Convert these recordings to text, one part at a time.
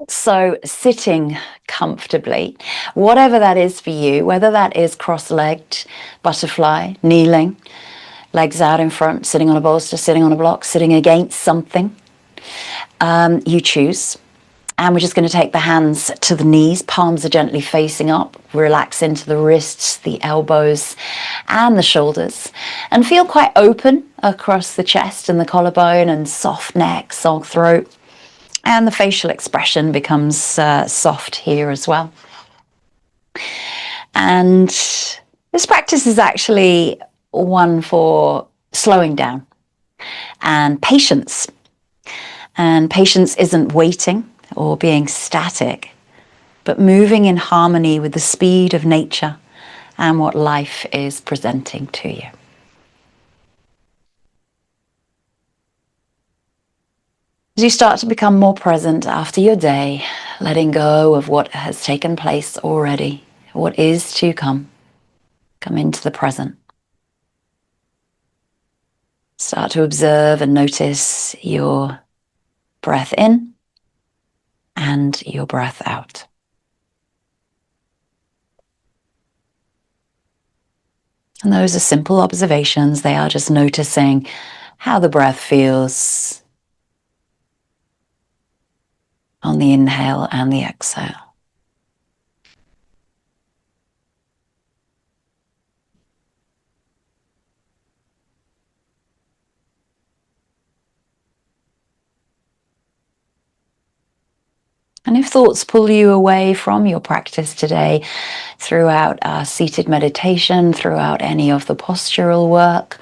So sitting comfortably, whatever that is for you, whether that is cross-legged, butterfly, kneeling, legs out in front, sitting on a bolster, sitting on a block, sitting against something, you choose. And we're just going to take the hands to the knees, palms are gently facing up, relax into the wrists, the elbows and the shoulders, and feel quite open across the chest and the collarbone, and soft neck, soft throat. And the facial expression becomes soft here as well. And this practice is actually one for slowing down and patience. And patience isn't waiting or being static, but moving in harmony with the speed of nature and what life is presenting to you. As you start to become more present after your day, letting go of what has taken place already, what is to come into the present. Start to observe and notice your breath in and your breath out. And those are simple observations. They are just noticing how the breath feels on the inhale and the exhale. And if thoughts pull you away from your practice today, throughout our seated meditation, throughout any of the postural work,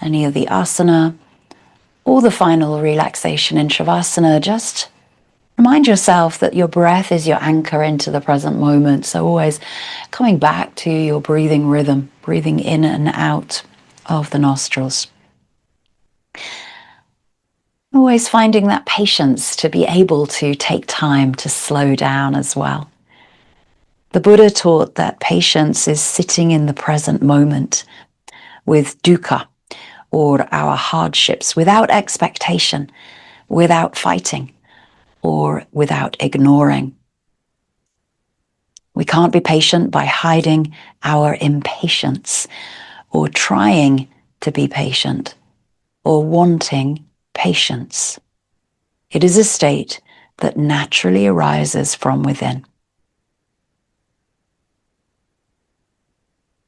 any of the asana, or the final relaxation in Shavasana, just remind yourself that your breath is your anchor into the present moment. So always coming back to your breathing rhythm, breathing in and out of the nostrils. Always finding that patience to be able to take time to slow down as well. The Buddha taught that patience is sitting in the present moment with dukkha, or our hardships, without expectation, without fighting, or without ignoring. We can't be patient by hiding our impatience, or trying to be patient, or wanting patience. It is a state that naturally arises from within.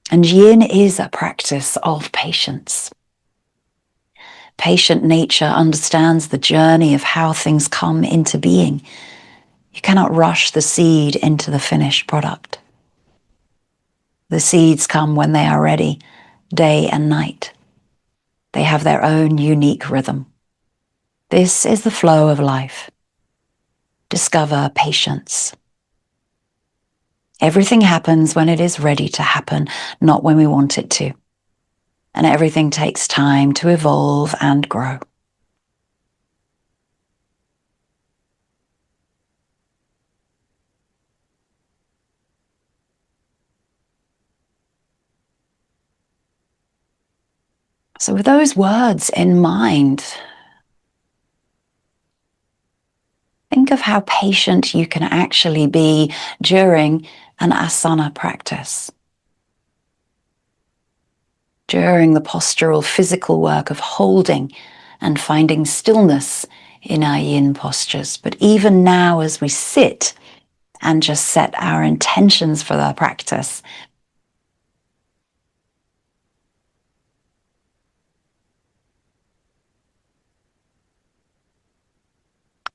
And Yin is a practice of patience. Patient nature understands the journey of how things come into being. You cannot rush the seed into the finished product. The seeds come when they are ready, day and night. They have their own unique rhythm. This is the flow of life. Discover patience. Everything happens when it is ready to happen, not when we want it to. And everything takes time to evolve and grow. So with those words in mind, think of how patient you can actually be during an asana practice. During the postural physical work of holding and finding stillness in our yin postures. But even now, as we sit and just set our intentions for the practice,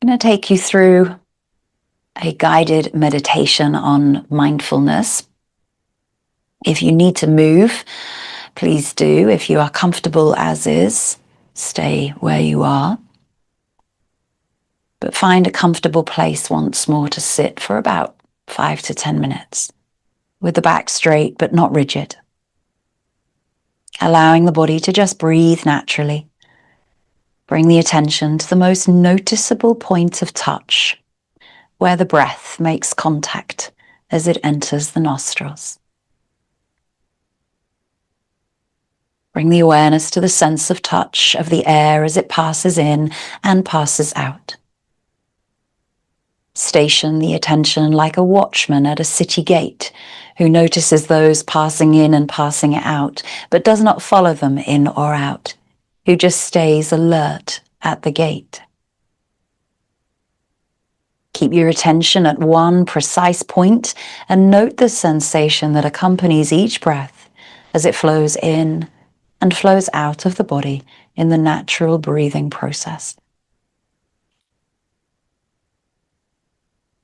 I'm going to take you through a guided meditation on mindfulness. If you need to move, please do. If you are comfortable as is, stay where you are. But find a comfortable place once more to sit for about 5 to 10 minutes, with the back straight but not rigid. Allowing the body to just breathe naturally. Bring the attention to the most noticeable point of touch, where the breath makes contact as it enters the nostrils. Bring the awareness to the sense of touch of the air as it passes in and passes out. Station the attention like a watchman at a city gate who notices those passing in and passing out, but does not follow them in or out, who just stays alert at the gate. Keep your attention at one precise point and note the sensation that accompanies each breath as it flows in and flows out of the body in the natural breathing process.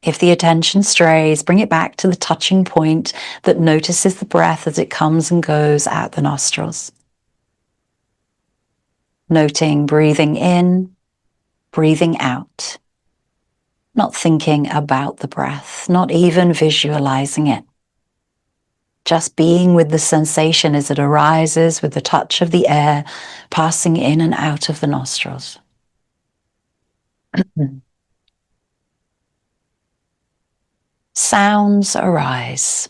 If the attention strays, bring it back to the touching point that notices the breath as it comes and goes out the nostrils. Noting breathing in, breathing out. Not thinking about the breath, not even visualizing it. Just being with the sensation as it arises with the touch of the air passing in and out of the nostrils. Sounds arise,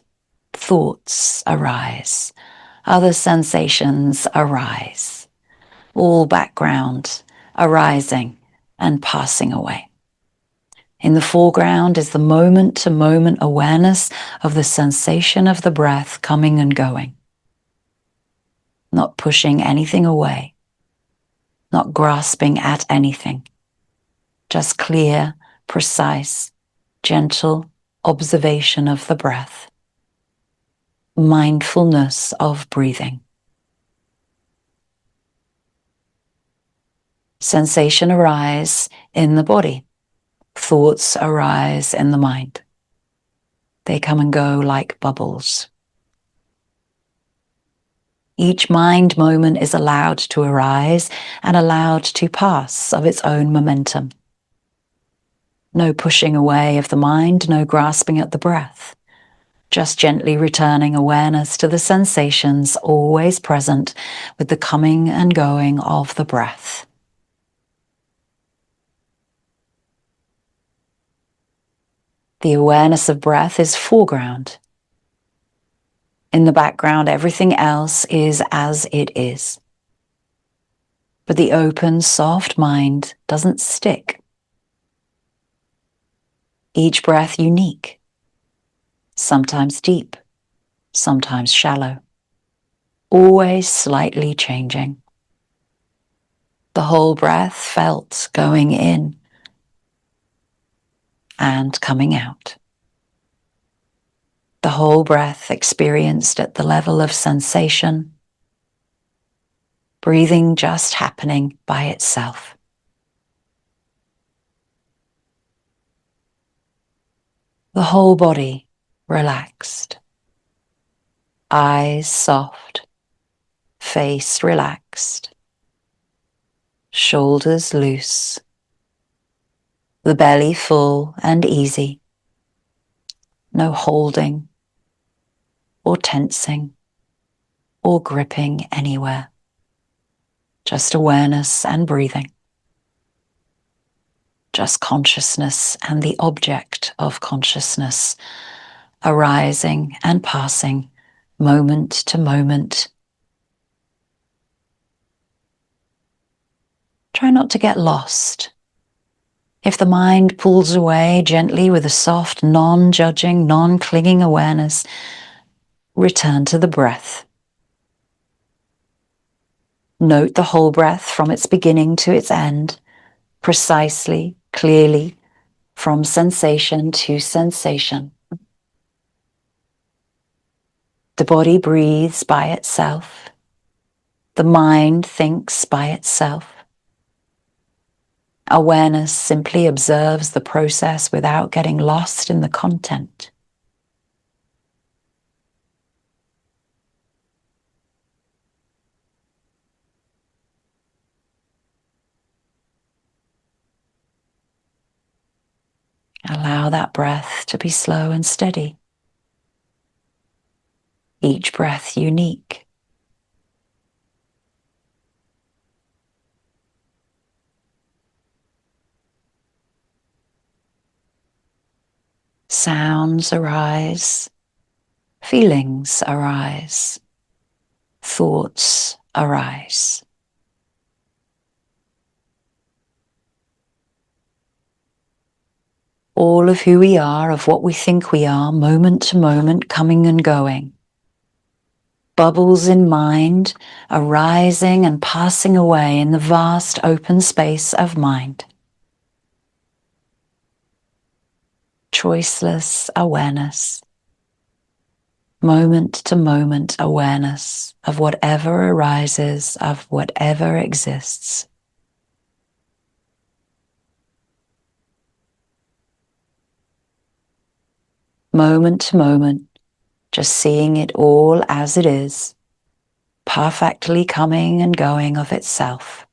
thoughts arise, other sensations arise, all background arising and passing away. In the foreground is the moment-to-moment awareness of the sensation of the breath coming and going, not pushing anything away, not grasping at anything, just clear, precise, gentle observation of the breath, mindfulness of breathing. Sensation arise in the body, thoughts arise in the mind. They come and go like bubbles. Each mind moment is allowed to arise and allowed to pass of its own momentum. No pushing away of the mind, no grasping at the breath. Just gently returning awareness to the sensations always present with the coming and going of the breath. The awareness of breath is foreground. In the background, everything else is as it is. But the open, soft mind doesn't stick. Each breath unique, sometimes deep, sometimes shallow, always slightly changing. The whole breath felt going in and coming out. The whole breath experienced at the level of sensation, breathing just happening by itself. The whole body relaxed, eyes soft, face relaxed, shoulders loose, the belly full and easy, no holding or tensing or gripping anywhere, just awareness and breathing, just consciousness and the object of consciousness arising and passing moment to moment. Try not to get lost. If the mind pulls away gently with a soft, non-judging, non-clinging awareness, return to the breath. Note the whole breath from its beginning to its end, precisely, clearly, from sensation to sensation. The body breathes by itself. The mind thinks by itself. Awareness simply observes the process without getting lost in the content. Allow that breath to be slow and steady. Each breath unique. Sounds arise, feelings arise, thoughts arise. all of who we are, of what we think we are, moment to moment, coming and going. Bubbles in mind, arising and passing away in the vast open space of mind. Choiceless awareness. Moment to moment awareness of whatever arises, of whatever exists. Moment to moment, just seeing it all as it is, perfectly coming and going of itself.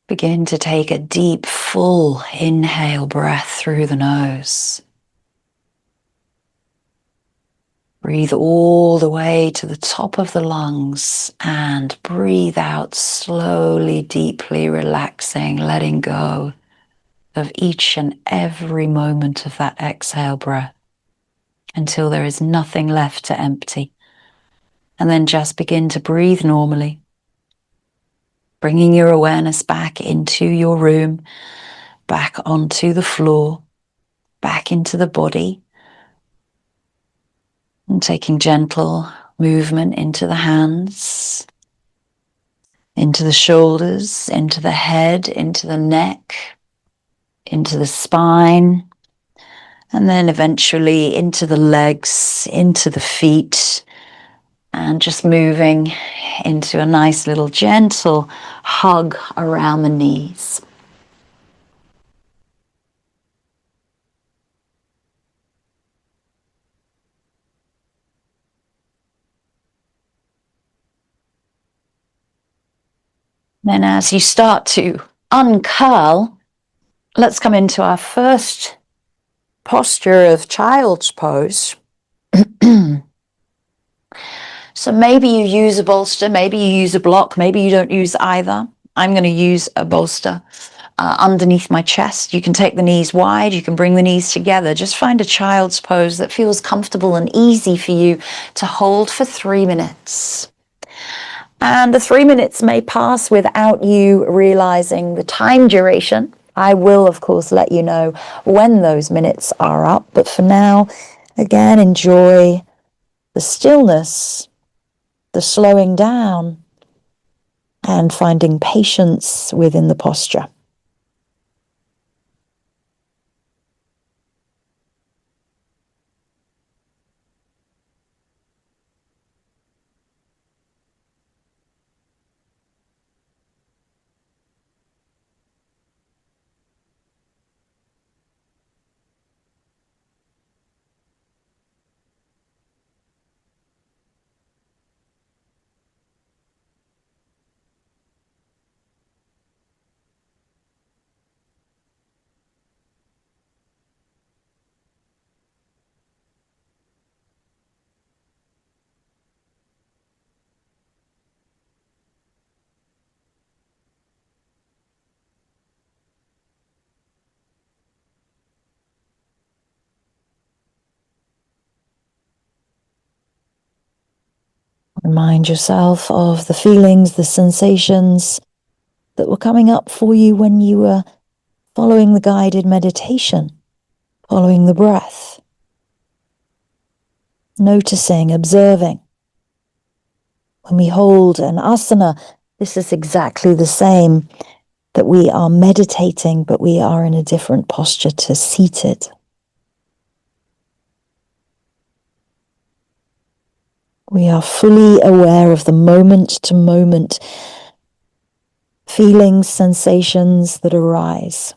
Begin to take a deep, full inhale breath through the nose. Breathe all the way to the top of the lungs and breathe out slowly, deeply relaxing, letting go of each and every moment of that exhale breath until there is nothing left to empty. And then just begin to breathe normally, bringing your awareness back into your room, back onto the floor, back into the body, and taking gentle movement into the hands, into the shoulders, into the head, into the neck, into the spine, and then eventually into the legs, into the feet, and just moving into a nice little gentle hug around the knees. Then as you start to uncurl, let's come into our first posture of child's pose. So maybe you use a bolster, maybe you use a block, maybe you don't use either. I'm going to use a bolster underneath my chest. You can take the knees wide, you can bring the knees together. Just find a child's pose that feels comfortable and easy for you to hold for 3 minutes. And the 3 minutes may pass without you realizing the time duration. I will, of course, let you know when those minutes are up. But for now, again, enjoy the stillness, the slowing down, and finding patience within the posture. Remind yourself of the feelings, the sensations that were coming up for you when you were following the guided meditation, following the breath, noticing, observing. When we hold an asana, this is exactly the same, that we are meditating, but we are in a different posture to seated. We are fully aware of the moment-to-moment feelings, sensations that arise.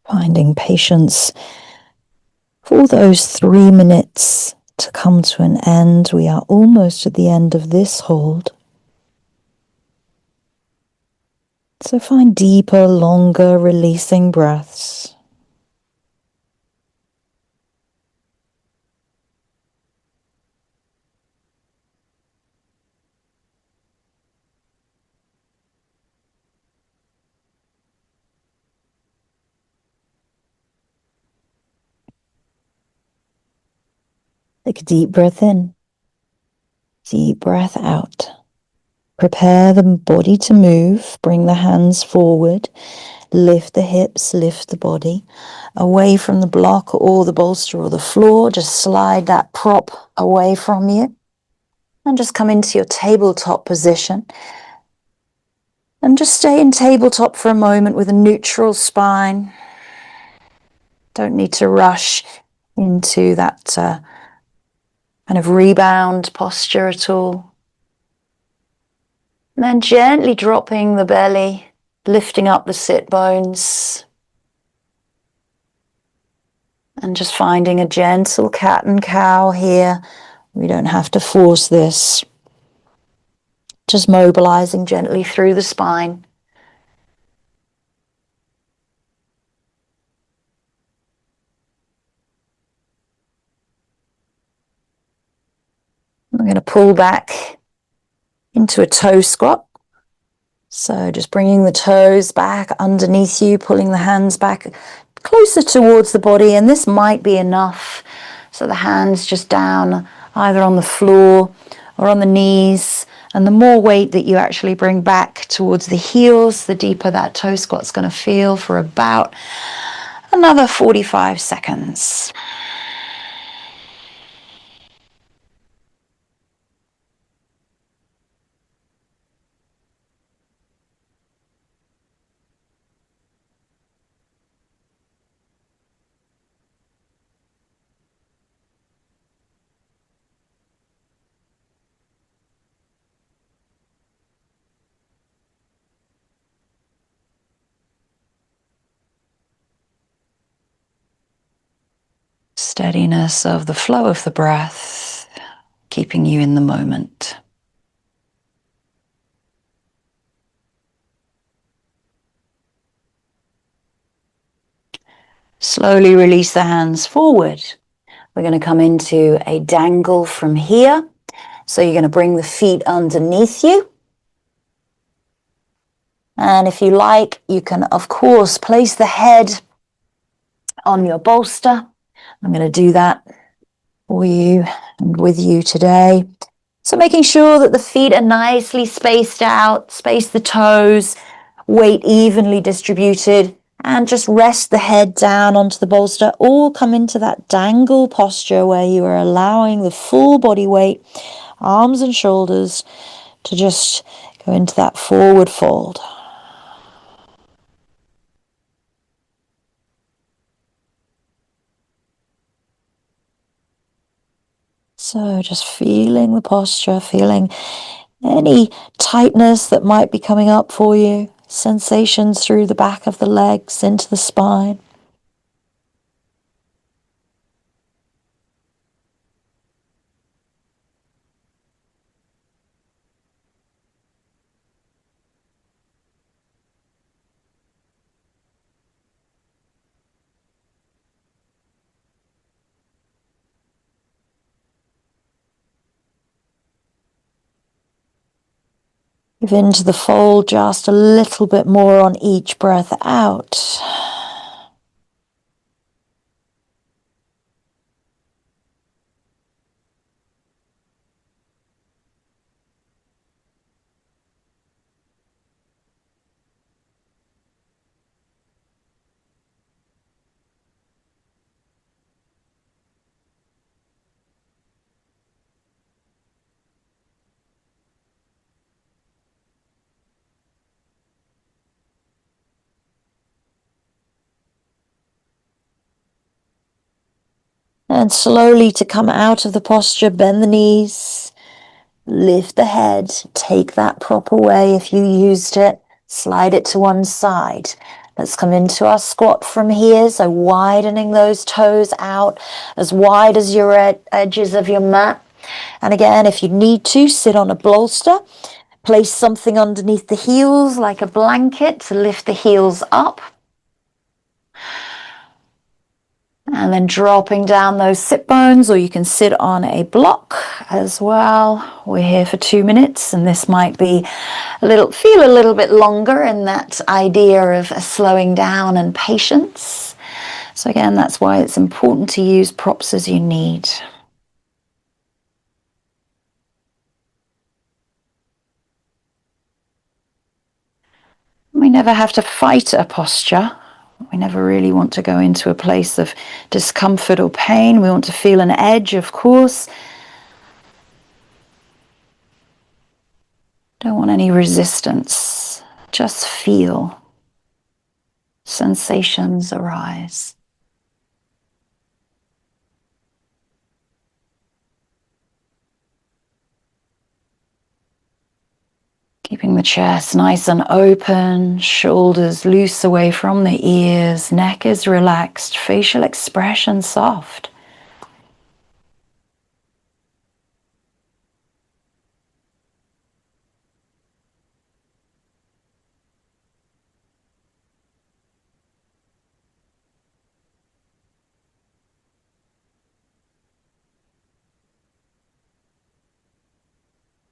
Finding patience for those 3 minutes to come to an end. We are almost at the end of this hold. So find deeper, longer, releasing breaths. Take a deep breath in, deep breath out. Prepare the body to move. Bring the hands forward. Lift the hips, lift the body away from the block or the bolster or the floor. Just slide that prop away from you and just come into your tabletop position. And just stay in tabletop for a moment with a neutral spine. Don't need to rush into that kind of rebound posture at all. And then gently dropping the belly, lifting up the sit bones. And just finding a gentle cat and cow here. We don't have to force this. Just mobilizing gently through the spine. We're going to pull back into a toe squat. So just bringing the toes back underneath you, pulling the hands back closer towards the body. And this might be enough. So the hands just down either on the floor or on the knees. And the more weight that you actually bring back towards the heels, the deeper that toe squat's going to feel for about another 45 seconds. Steadiness of the flow of the breath, keeping you in the moment. Slowly release the hands forward. We're going to come into a dangle from here. So you're going to bring the feet underneath you. And if you like, you can, of course, place the head on your bolster. I'm going to do that for you and with you today. So making sure that the feet are nicely spaced out, space the toes, weight evenly distributed, and just rest the head down onto the bolster, or come into that dangle posture where you are allowing the full body weight, arms and shoulders, to just go into that forward fold. So just feeling the posture, feeling any tightness that might be coming up for you, sensations through the back of the legs into the spine. Give into the fold just a little bit more on each breath out. And slowly to come out of the posture, bend the knees, lift the head, take that prop away if you used it, slide it to one side. Let's come into our squat from here. So widening those toes out as wide as your edges of your mat. And again, if you need to, sit on a bolster. Place something underneath the heels like a blanket to lift the heels up. And then dropping down those sit bones, or you can sit on a block as well. We're here for 2 minutes, and this might be feel a little bit longer in that idea of slowing down and patience. So again, that's why it's important to use props as you need. We never have to fight a posture. We never really want to go into a place of discomfort or pain. We want to feel an edge, of course. Don't want any resistance. Just feel. Sensations arise. Keeping the chest nice and open, shoulders loose away from the ears, neck is relaxed, facial expression soft.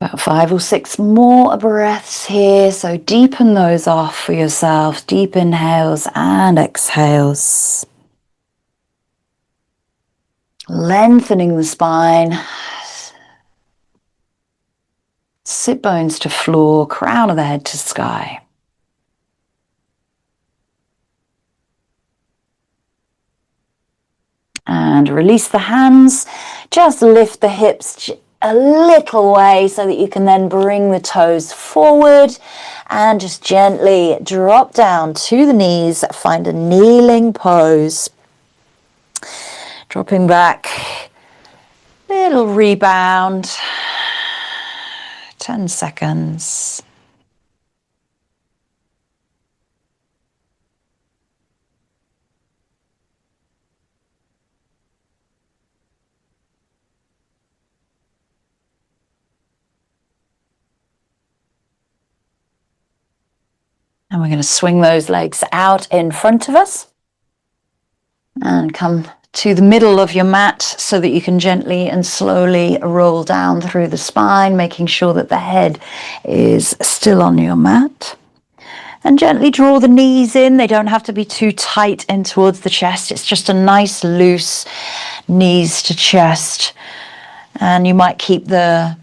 About 5 or 6 more breaths here, so deepen those off for yourself. Deep inhales and exhales. Lengthening the spine. Sit bones to floor, crown of the head to sky. And release the hands. Just lift the hips a little way so that you can then bring the toes forward and just gently drop down to the knees. Find a kneeling pose. Dropping back. Little rebound. 10 seconds. And we're going to swing those legs out in front of us and come to the middle of your mat so that you can gently and slowly roll down through the spine, making sure that the head is still on your mat. And gently draw the knees in. They don't have to be too tight in towards the chest. It's just a nice loose knees to chest. And you might keep the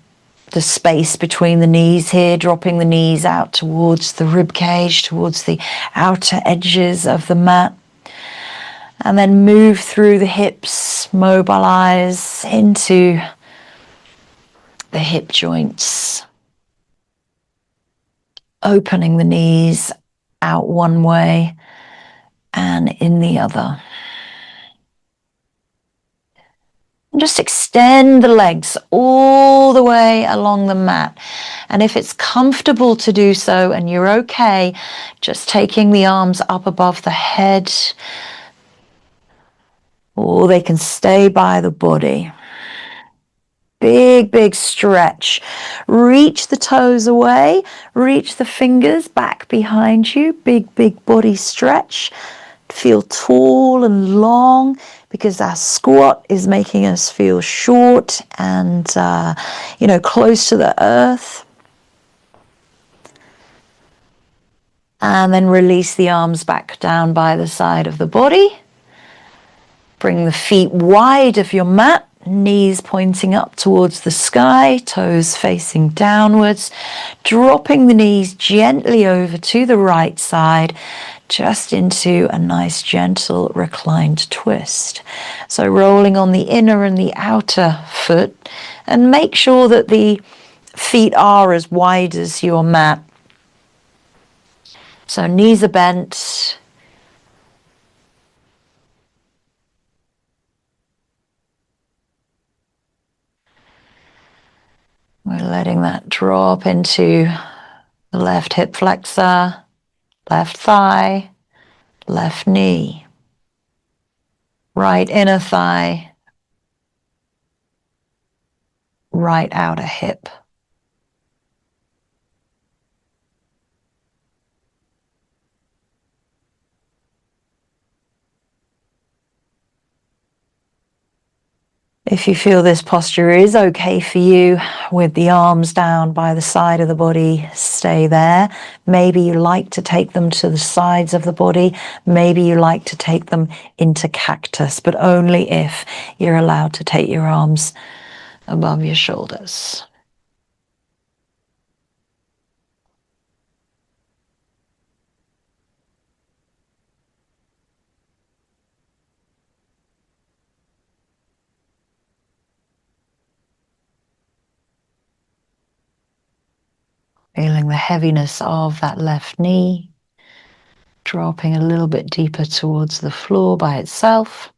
space between the knees here, dropping the knees out towards the rib cage, towards the outer edges of the mat. And then move through the hips, mobilize into the hip joints. Opening the knees out one way and in the other. And just extend the legs all the way along the mat. And if it's comfortable to do so and you're okay, just taking the arms up above the head, or they can stay by the body. Big, big stretch. Reach the toes away, reach the fingers back behind you. Big, big body stretch. Feel tall and long because our squat is making us feel short and, close to the earth. And then release the arms back down by the side of the body. Bring the feet wide of your mat, knees pointing up towards the sky, toes facing downwards, dropping the knees gently over to the right side, just into a nice gentle reclined twist. So rolling on the inner and the outer foot, and make sure that the feet are as wide as your mat. So knees are bent. We're letting that drop into the left hip flexor, left thigh, left knee, right inner thigh, right outer hip. If you feel this posture is okay for you, with the arms down by the side of the body, stay there. Maybe you like to take them to the sides of the body. Maybe you like to take them into cactus, but only if you're allowed to take your arms above your shoulders. Feeling the heaviness of that left knee, dropping a little bit deeper towards the floor by itself.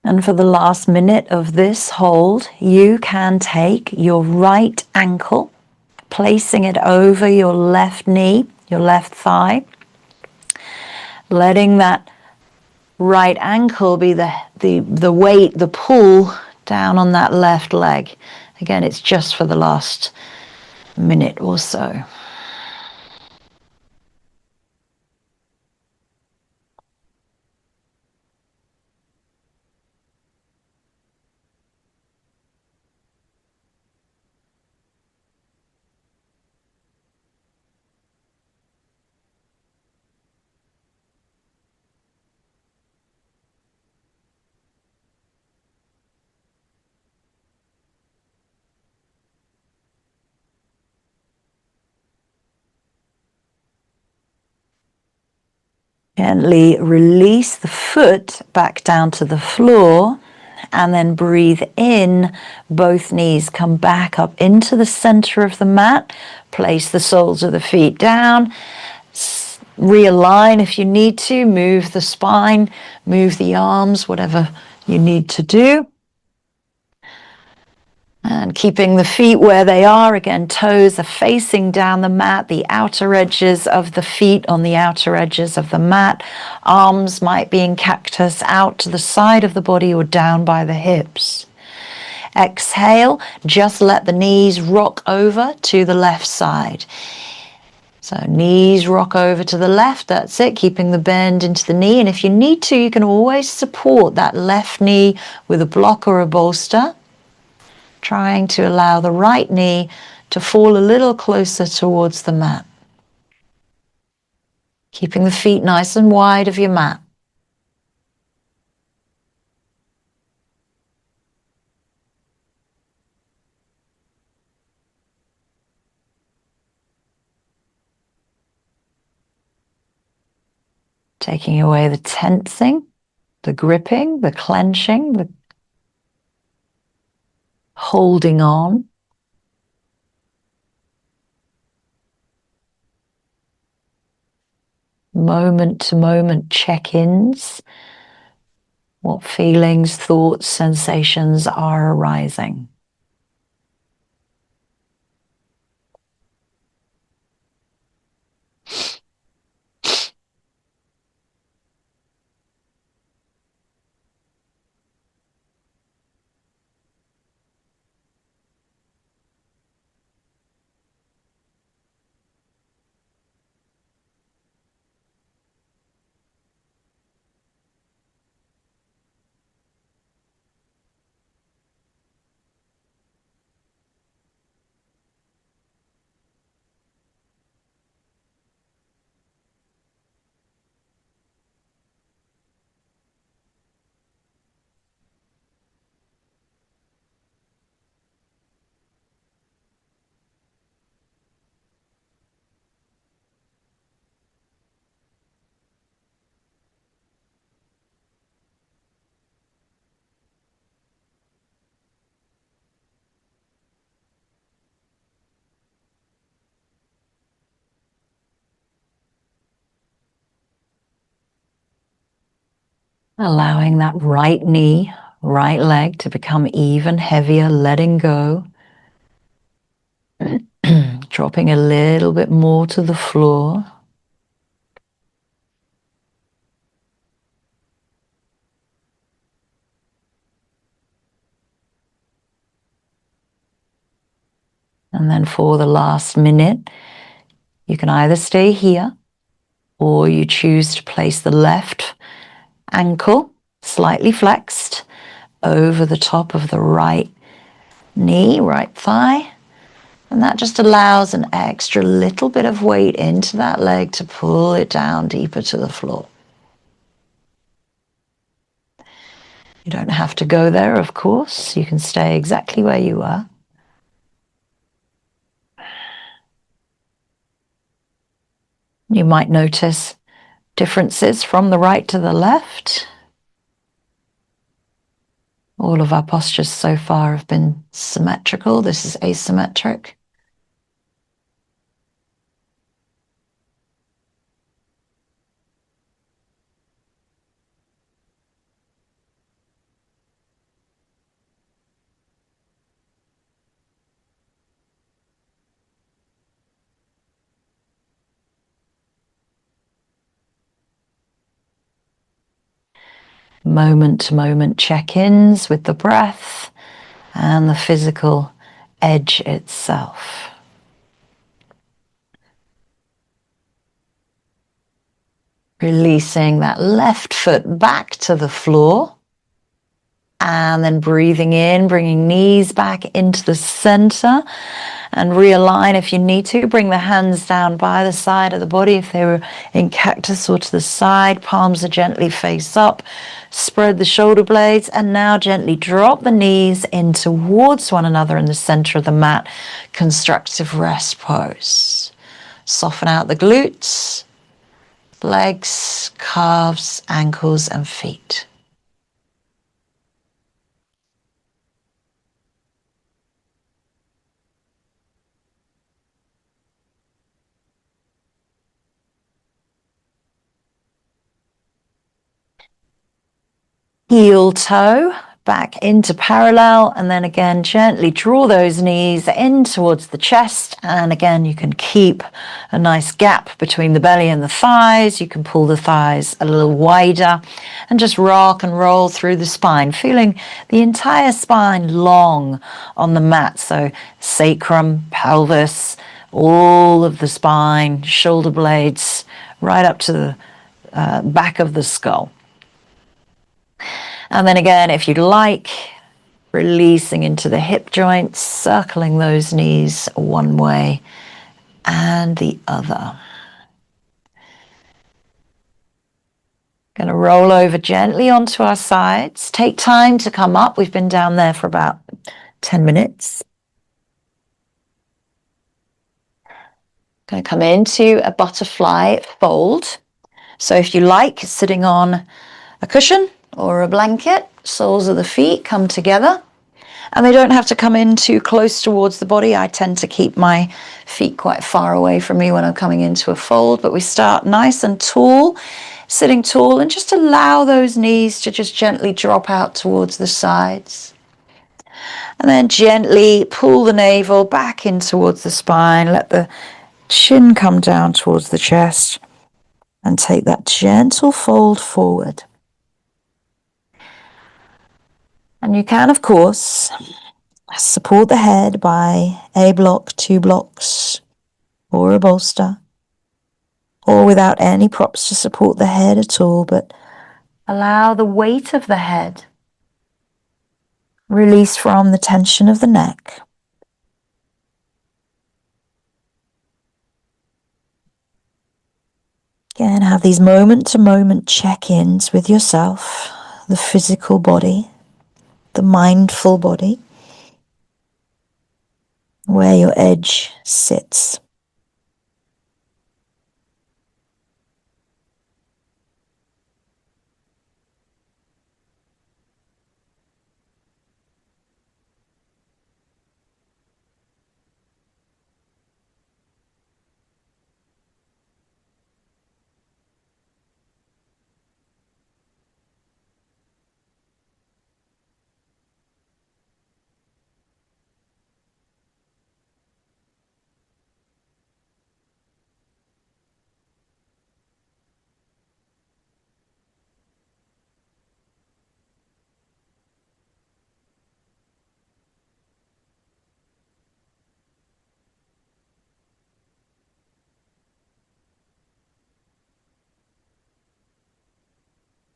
And for the last minute of this hold, you can take your right ankle, placing it over your left knee, your left thigh, letting that right ankle be the weight, the pull down on that left leg. Again, it's just for the last minute or so. Gently release the foot back down to the floor, and then breathe in. Both knees come back up into the center of the mat. Place the soles of the feet down. Realign if you need to. Move the spine, move the arms, whatever you need to do. And keeping the feet where they are, again, toes are facing down the mat, the outer edges of the feet on the outer edges of the mat. Arms might be in cactus out to the side of the body or down by the hips. Exhale, just let the knees rock over to the left side. So knees rock over to the left, that's it, keeping the bend into the knee. And if you need to, you can always support that left knee with a block or a bolster, trying to allow the right knee to fall a little closer towards the mat. Keeping the feet nice and wide of your mat. Taking away the tensing, the gripping, the clenching, the holding on. Moment to moment check-ins. What feelings, thoughts, sensations are arising. Allowing that right knee, right leg to become even heavier, letting go. Dropping a little bit more to the floor. And then for the last minute, you can either stay here or you choose to place the left ankle slightly flexed over the top of the right knee, right thigh. And that just allows an extra little bit of weight into that leg to pull it down deeper to the floor. You don't have to go there, of course. You can stay exactly where you are. You might notice differences from the right to the left. All of our postures so far have been symmetrical. This is asymmetric. Moment-to-moment check-ins with the breath and the physical edge itself. Releasing that left foot back to the floor. And then breathing in, bringing knees back into the center and realign if you need to. Bring the hands down by the side of the body if they were in cactus or to the side. Palms are gently face up. Spread the shoulder blades and now gently drop the knees in towards one another in the center of the mat. Constructive rest pose. Soften out the glutes, legs, calves, ankles, and feet. Heel toe back into parallel, and then again gently draw those knees in towards the chest, and again you can keep a nice gap between the belly and the thighs. You can pull the thighs a little wider and just rock and roll through the spine, feeling the entire spine long on the mat. So sacrum, pelvis, all of the spine, shoulder blades right up to the back of the skull. And then again, if you'd like, releasing into the hip joints, circling those knees one way and the other. Going to roll over gently onto our sides. Take time to come up. We've been down there for about 10 minutes. Going to come into a butterfly fold. So if you like, sitting on a cushion or a blanket, soles of the feet come together. And they don't have to come in too close towards the body. I tend to keep my feet quite far away from me when I'm coming into a fold. But we start nice and tall, sitting tall, and just allow those knees to just gently drop out towards the sides. And then gently pull the navel back in towards the spine. Let the chin come down towards the chest. And take that gentle fold forward. And you can, of course, support the head by a block, 2 blocks, or a bolster, or without any props to support the head at all, but allow the weight of the head release from the tension of the neck. Again, have these moment-to-moment check-ins with yourself, the physical body, the mindful body, where your edge sits.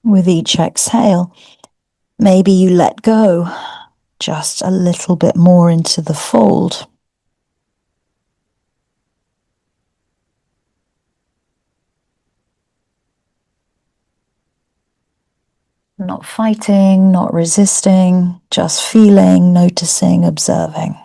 With each exhale, maybe you let go just a little bit more into the fold. Not fighting, not resisting, just feeling, noticing, observing.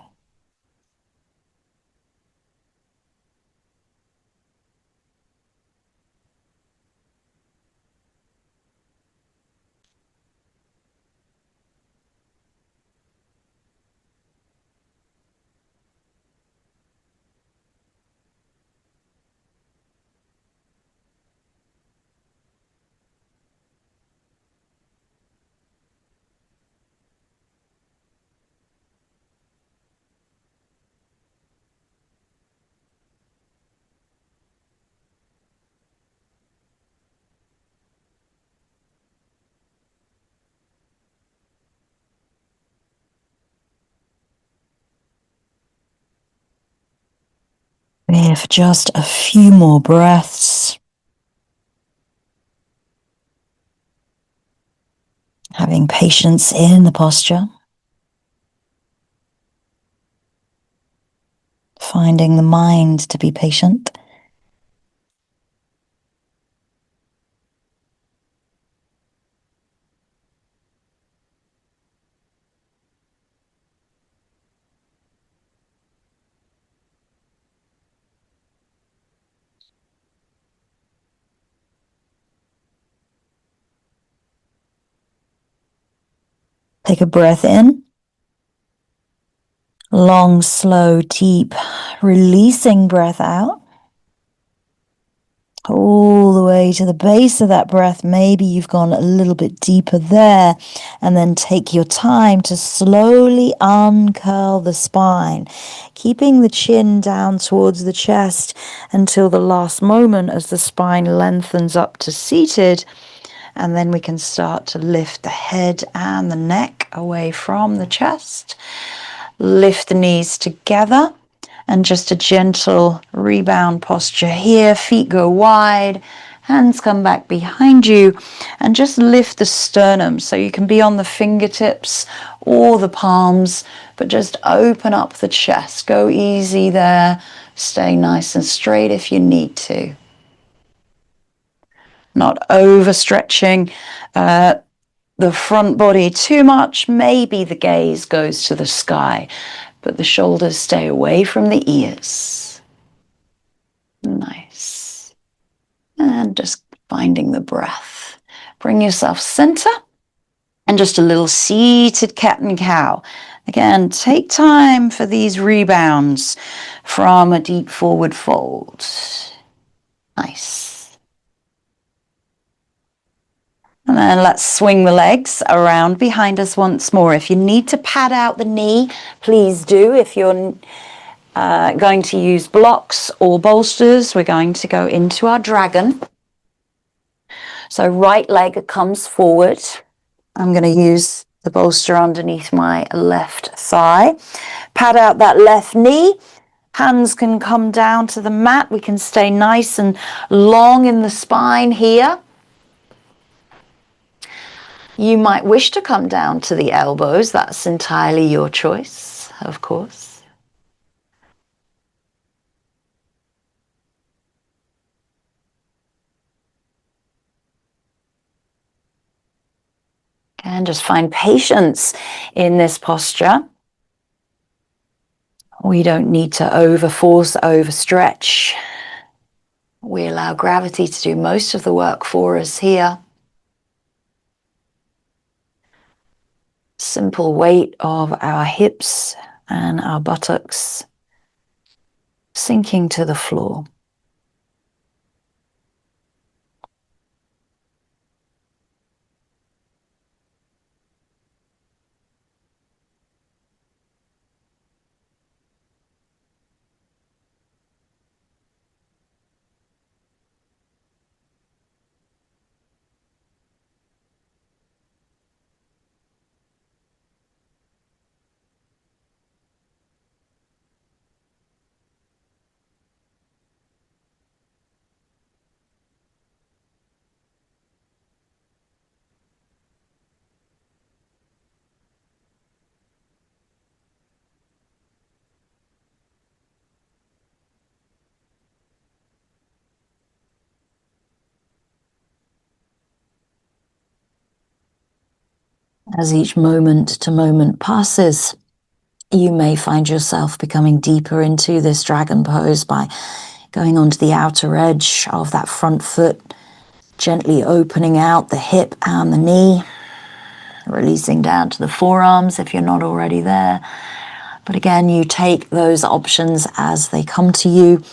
Here for just a few more breaths. Having patience in the posture. Finding the mind to be patient. Take a breath in. Long, slow, deep, releasing breath out. All the way to the base of that breath. Maybe you've gone a little bit deeper there. And then take your time to slowly uncurl the spine, keeping the chin down towards the chest until the last moment as the spine lengthens up to seated. And then we can start to lift the head and the neck away from the chest. Lift the knees together. And just a gentle rebound posture here. Feet go wide, hands come back behind you, and just lift the sternum so you can be on the fingertips or the palms, but just open up the chest. Go easy there. Stay nice and straight if you need to. Not overstretching the front body too much. Maybe the gaze goes to the sky, but the shoulders stay away from the ears. Nice. And just finding the breath. Bring yourself center and just a little seated cat and cow. Again, take time for these rebounds from a deep forward fold. Nice. And then let's swing the legs around behind us once more. If you need to pad out the knee, please do. If you're going to use blocks or bolsters, we're going to go into our dragon. So right leg comes forward. I'm going to use the bolster underneath my left thigh. Pad out that left knee. Hands can come down to the mat. We can stay nice and long in the spine here. You might wish to come down to the elbows. That's entirely your choice, of course. And just find patience in this posture. We don't need to overforce, overstretch. We allow gravity to do most of the work for us here. Simple weight of our hips and our buttocks sinking to the floor. As each moment to moment passes, you may find yourself becoming deeper into this dragon pose by going onto the outer edge of that front foot, gently opening out the hip and the knee, releasing down to the forearms if you're not already there. But again, you take those options as they come to you.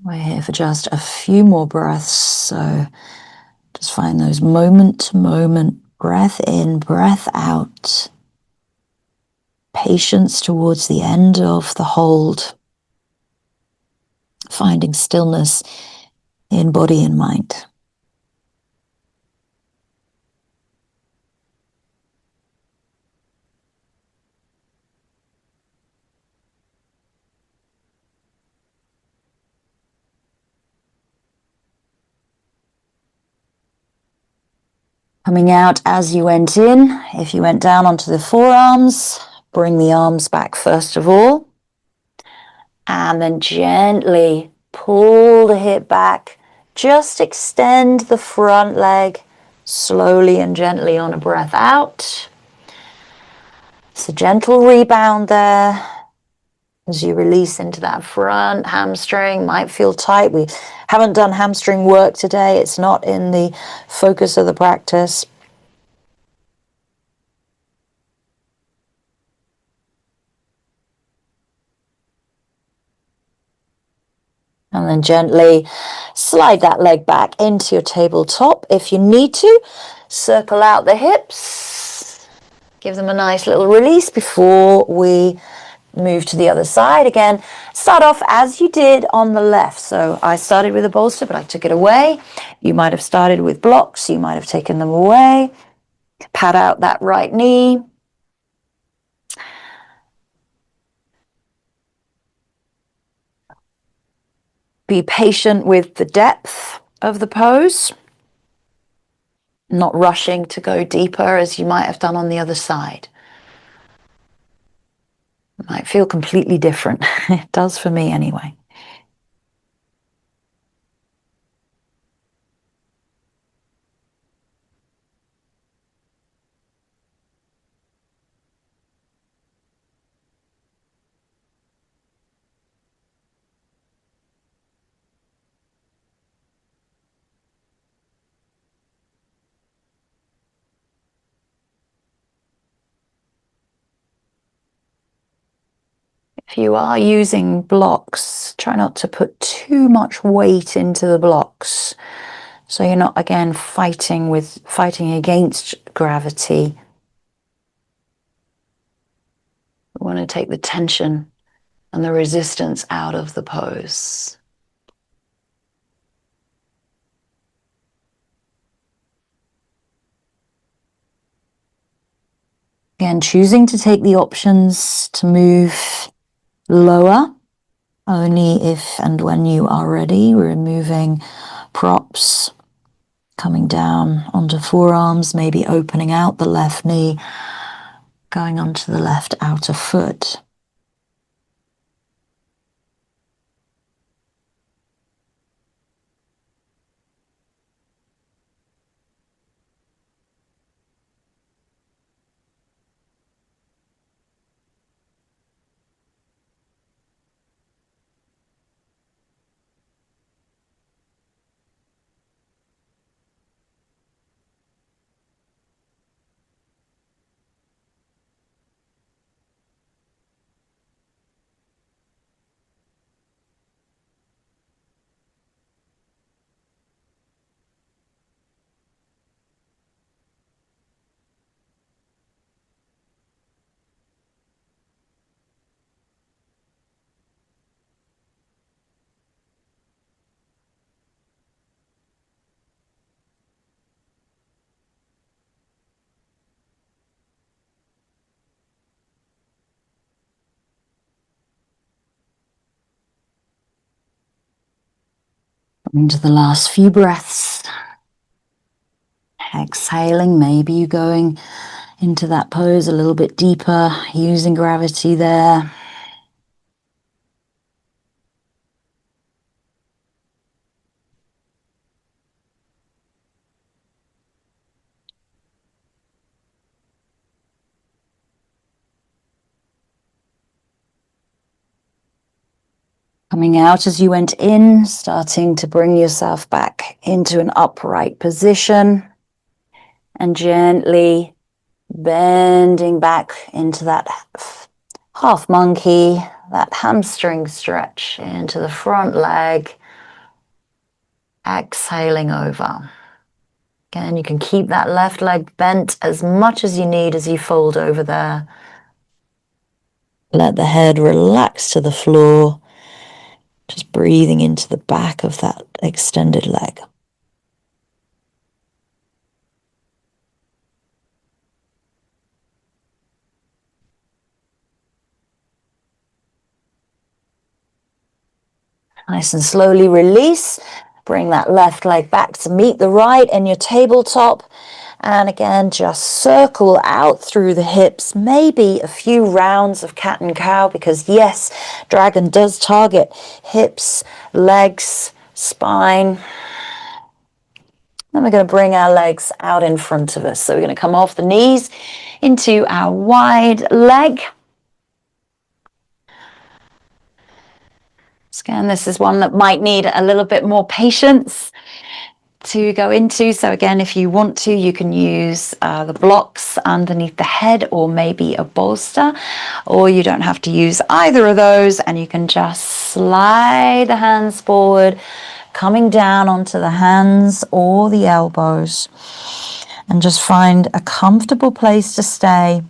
We're here for just a few more breaths, so just find those moment to moment, breath in, breath out, patience towards the end of the hold, finding stillness in body and mind. Coming out as you went in, if you went down onto the forearms, bring the arms back first of all, and then gently pull the hip back. Just extend the front leg slowly and gently on a breath out. It's a gentle rebound there as you release into that front hamstring. Might feel tight. We haven't done hamstring work today. It's not in the focus of the practice. And then gently slide that leg back into your tabletop if you need to. Circle out the hips. Give them a nice little release before we move to the other side. Again, start off as you did on the left. So I started with a bolster, but I took it away. You might have started with blocks. You might have taken them away. Pat out that right knee. Be patient with the depth of the pose. Not rushing to go deeper as you might have done on the other side. It might feel completely different. It does for me anyway. If you are using blocks, try not to put too much weight into the blocks. So you're not, again, fighting against gravity. We want to take the tension and the resistance out of the pose. Again, choosing to take the options to move lower, only if and when you are ready, removing props, coming down onto forearms, maybe opening out the left knee, going onto the left outer foot. Into the last few breaths. Exhaling, maybe you going into that pose a little bit deeper, using gravity there. Coming out as you went in, starting to bring yourself back into an upright position and gently bending back into that half monkey, that hamstring stretch into the front leg, exhaling over. Again, you can keep that left leg bent as much as you need as you fold over there. Let the head relax to the floor, just breathing into the back of that extended leg. Nice and slowly release. Bring that left leg back to meet the right in your tabletop. And again, just circle out through the hips, maybe a few rounds of cat and cow, because yes, dragon does target hips, legs, spine. Then we're going to bring our legs out in front of us. So we're going to come off the knees into our wide leg. Again, this is one that might need a little bit more patience to go into. So again, if you want to, you can use the blocks underneath the head or maybe a bolster, or you don't have to use either of those, and you can just slide the hands forward, coming down onto the hands or the elbows, and just find a comfortable place to stay.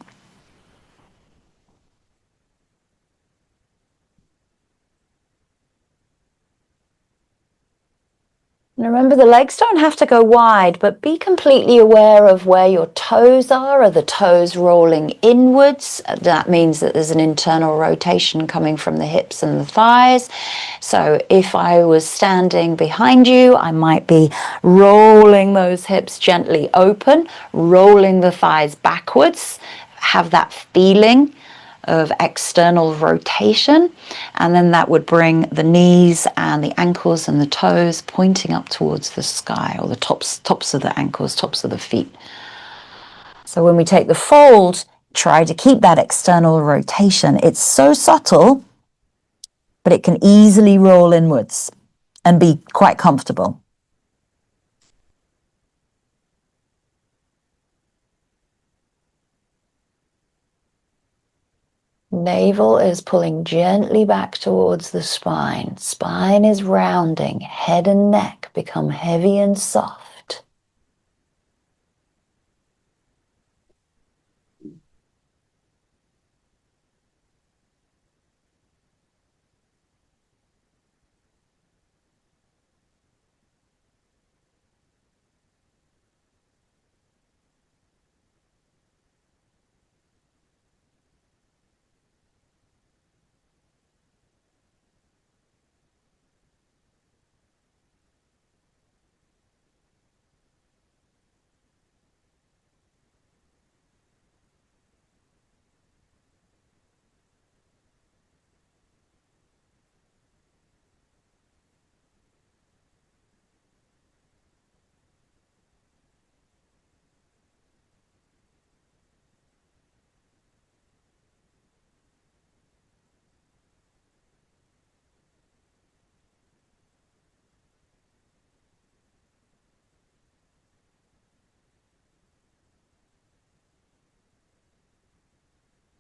And remember, the legs don't have to go wide, but be completely aware of where your toes are. Are the toes rolling inwards? That means that there's an internal rotation coming from the hips and the thighs. So if I was standing behind you, I might be rolling those hips gently open, rolling the thighs backwards, have that feeling of external rotation, and then that would bring the knees and the ankles and the toes pointing up towards the sky, or the tops of the ankles, tops of the feet. So when we take the fold, try to keep that external rotation. It's so subtle, but it can easily roll inwards and be quite comfortable. Navel is pulling gently back towards the spine. Spine is rounding. Head and neck become heavy and soft.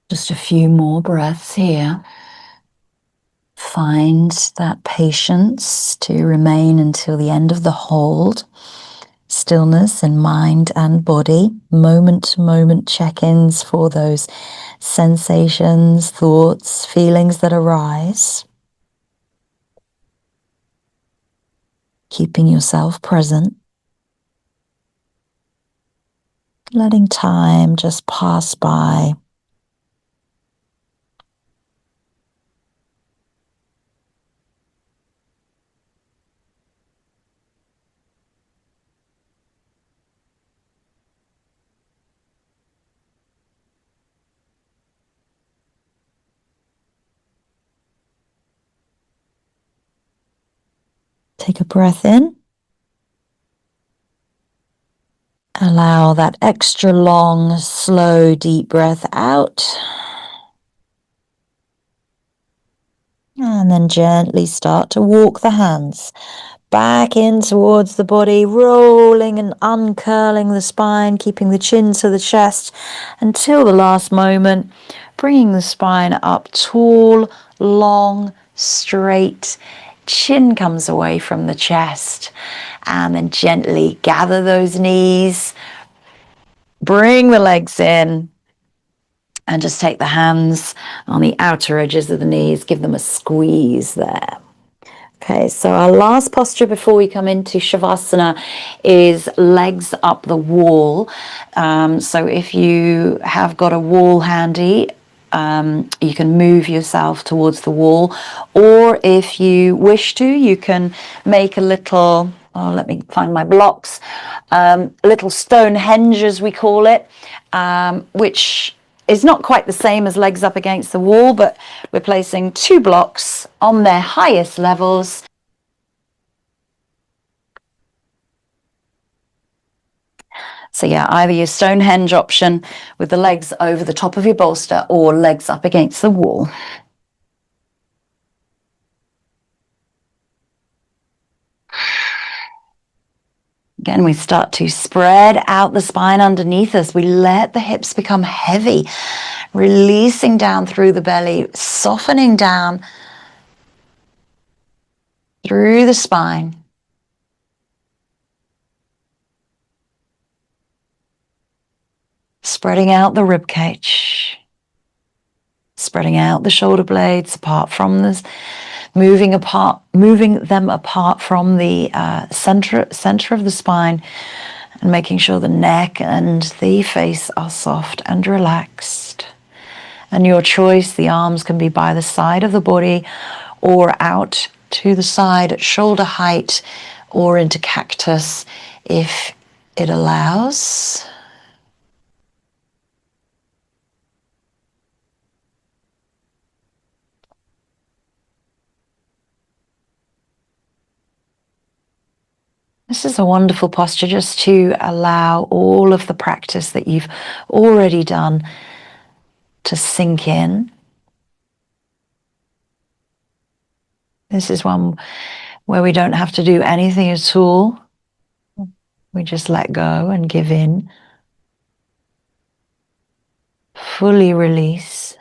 Just a few more breaths here. Find that patience to remain until the end of the hold. Stillness in mind and body. Moment to moment check-ins for those sensations, thoughts, feelings that arise. Keeping yourself present. Letting time just pass by. Take a breath in. Allow that extra long, slow, deep breath out. And then gently start to walk the hands back in towards the body, rolling and uncurling the spine, keeping the chin to the chest until the last moment, bringing the spine up tall, long, straight. Chin comes away from the chest, and then gently gather those knees, bring the legs in, and just take the hands on the outer edges of the knees, give them a squeeze there. Okay, so our last posture before we come into Shavasana is legs up the wall. So if you have got a wall handy, you can move yourself towards the wall, or if you wish to, you can make a little, let me find my blocks, a little Stonehenge as we call it, which is not quite the same as legs up against the wall, but we're placing 2 blocks on their highest levels. So yeah, either your Stonehenge option with the legs over the top of your bolster or legs up against the wall. Again, we start to spread out the spine underneath us. We let the hips become heavy, releasing down through the belly, softening down through the spine. Spreading out the rib cage, spreading out the shoulder blades apart from this, moving them apart from the center of the spine, and making sure the neck and the face are soft and relaxed. And your choice, the arms can be by the side of the body or out to the side at shoulder height or into cactus if it allows. This is a wonderful posture just to allow all of the practice that you've already done to sink in. This is one where we don't have to do anything at all. We just let go and give in. Fully release.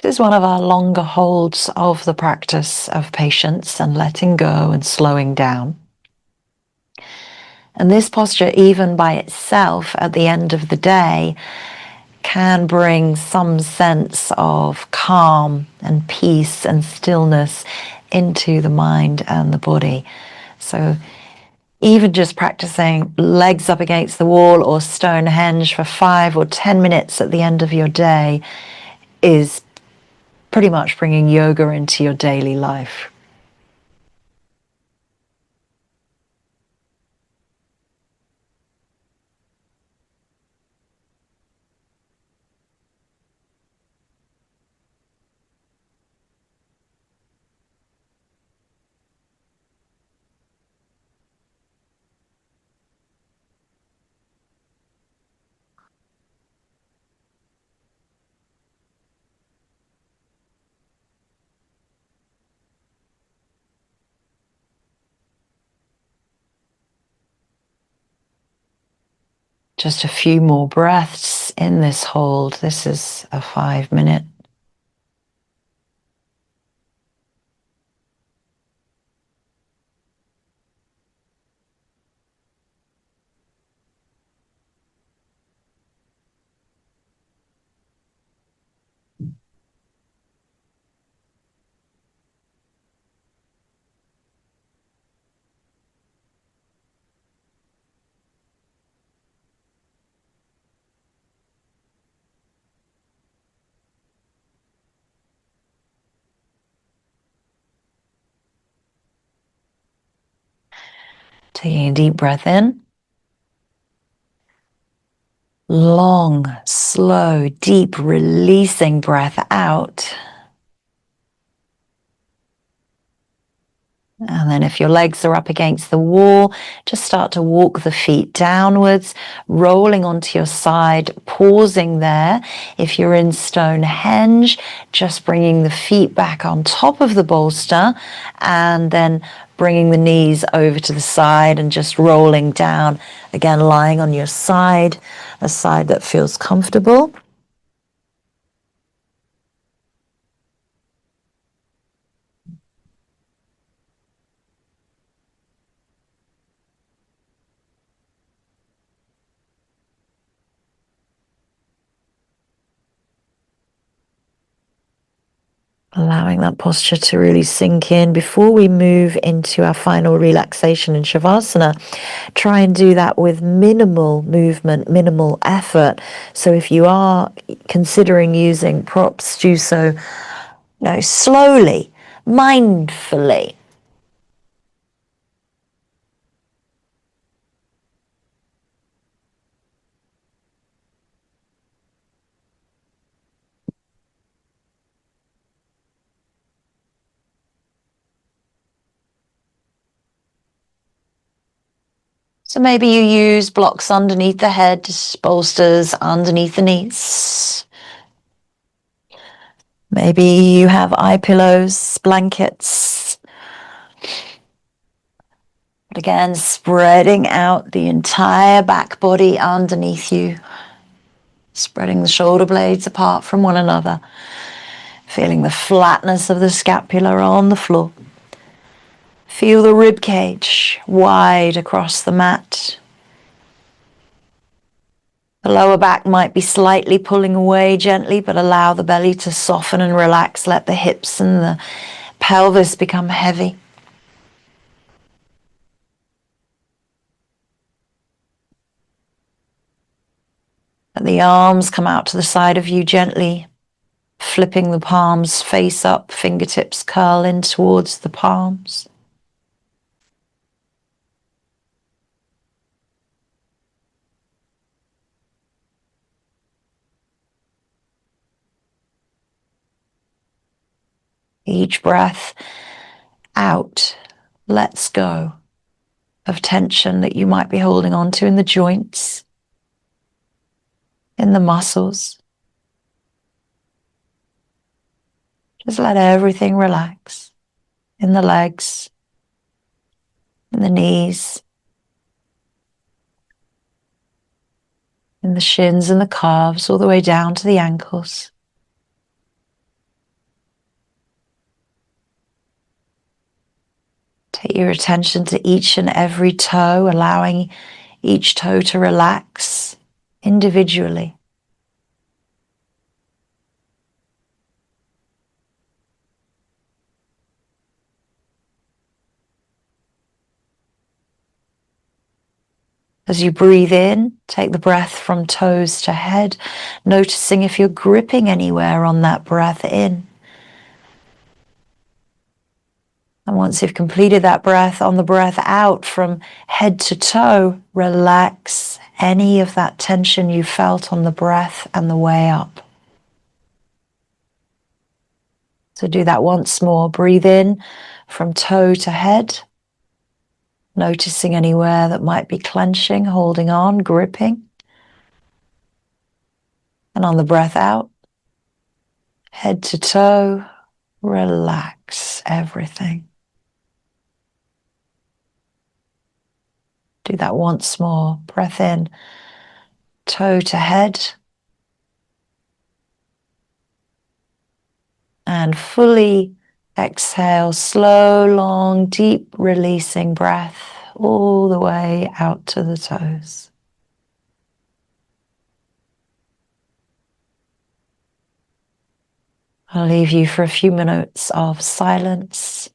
This is one of our longer holds of the practice of patience and letting go and slowing down. And this posture, even by itself at the end of the day, can bring some sense of calm and peace and stillness into the mind and the body. So even just practicing legs up against the wall or Stonehenge for 5 or 10 minutes at the end of your day is pretty much bringing yoga into your daily life. Just a few more breaths in this hold. This is a 5-minute. Taking a deep breath in. Long, slow, deep releasing breath out. And then if your legs are up against the wall, just start to walk the feet downwards, rolling onto your side, pausing there. If you're in Stonehenge, just bringing the feet back on top of the bolster and then bringing the knees over to the side and just rolling down. Again, lying on your side, a side that feels comfortable. Allowing that posture to really sink in. Before we move into our final relaxation in Shavasana, try and do that with minimal movement, minimal effort. So if you are considering using props, do so slowly, mindfully. So maybe you use blocks underneath the head, bolsters underneath the knees. Maybe you have eye pillows, blankets. But again, spreading out the entire back body underneath you. Spreading the shoulder blades apart from one another. Feeling the flatness of the scapula on the floor. Feel the rib cage wide across the mat. The lower back might be slightly pulling away gently, but allow the belly to soften and relax. Let the hips and the pelvis become heavy. Let the arms come out to the side of you gently, flipping the palms face up, fingertips curl in towards the palms. Each breath out lets go of tension that you might be holding on to in the joints, in the muscles. Just let everything relax in the legs, in the knees, in the shins and the calves, all the way down to the ankles. Take your attention to each and every toe, allowing each toe to relax individually. As you breathe in, take the breath from toes to head, noticing if you're gripping anywhere on that breath in. And once you've completed that breath, on the breath out from head to toe, relax any of that tension you felt on the breath and the way up. So do that once more. Breathe in from toe to head, noticing anywhere that might be clenching, holding on, gripping. And on the breath out, head to toe, relax everything. Do that once more. Breath in toe to head. And fully exhale, slow, long, deep releasing breath all the way out to the toes. I'll leave you for a few minutes of silence.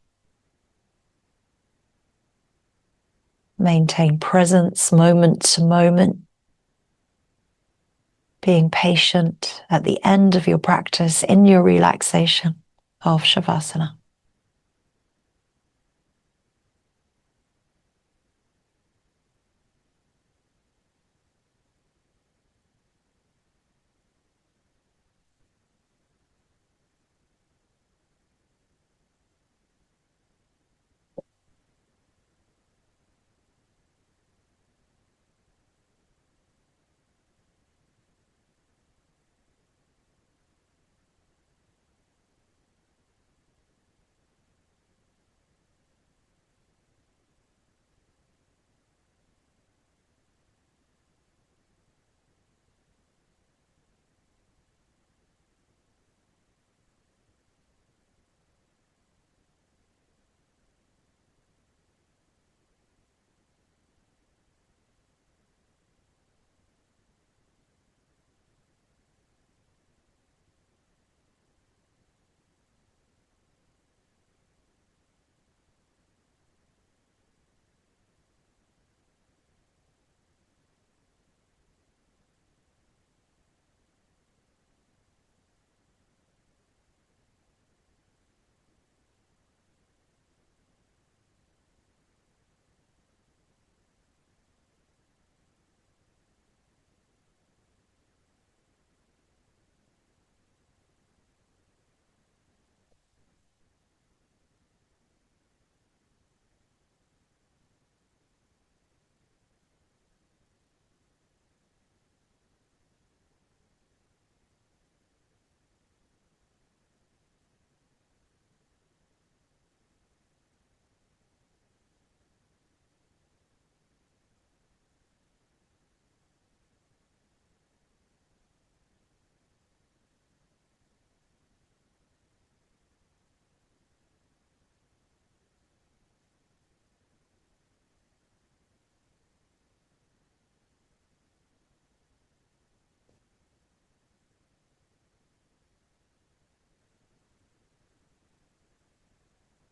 Maintain presence moment to moment. Being patient at the end of your practice in your relaxation of Shavasana.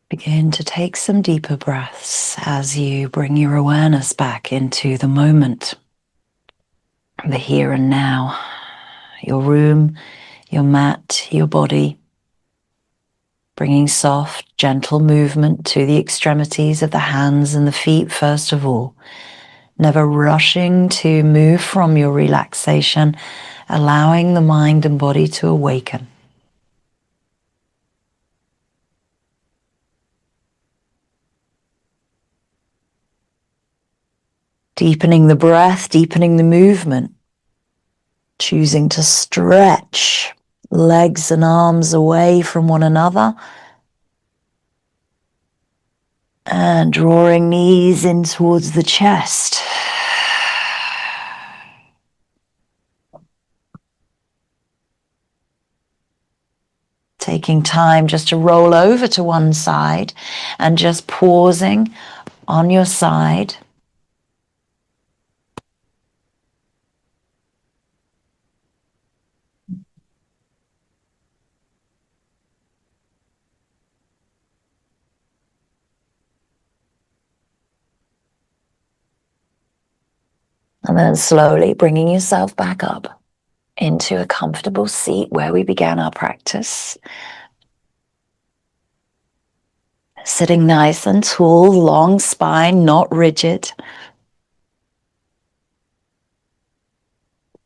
Begin to take some deeper breaths as you bring your awareness back into the moment, the here and now, your room, your mat, your body, bringing soft, gentle movement to the extremities of the hands and the feet first of all, never rushing to move from your relaxation, allowing the mind and body to awaken. Deepening the breath, deepening the movement, choosing to stretch legs and arms away from one another and drawing knees in towards the chest. Taking time just to roll over to one side and just pausing on your side. And then slowly bringing yourself back up into a comfortable seat where we began our practice. Sitting nice and tall, long spine, not rigid.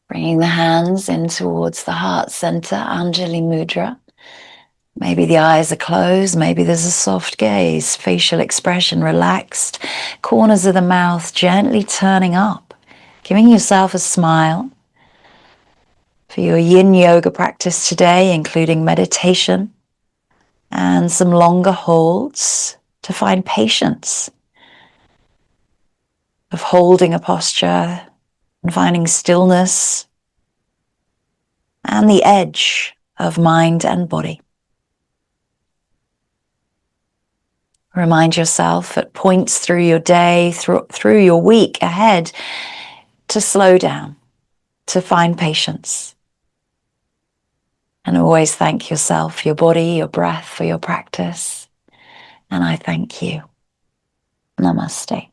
Bringing the hands in towards the heart center, Anjali Mudra. Maybe the eyes are closed, maybe there's a soft gaze, facial expression relaxed, corners of the mouth gently turning up, giving yourself a smile. For your Yin Yoga practice today, including meditation and some longer holds to find patience of holding a posture and finding stillness and the edge of mind and body. Remind yourself at points through your day, through your week ahead, to slow down, to find patience. And always thank yourself, your body, your breath for your practice. And I thank you. Namaste.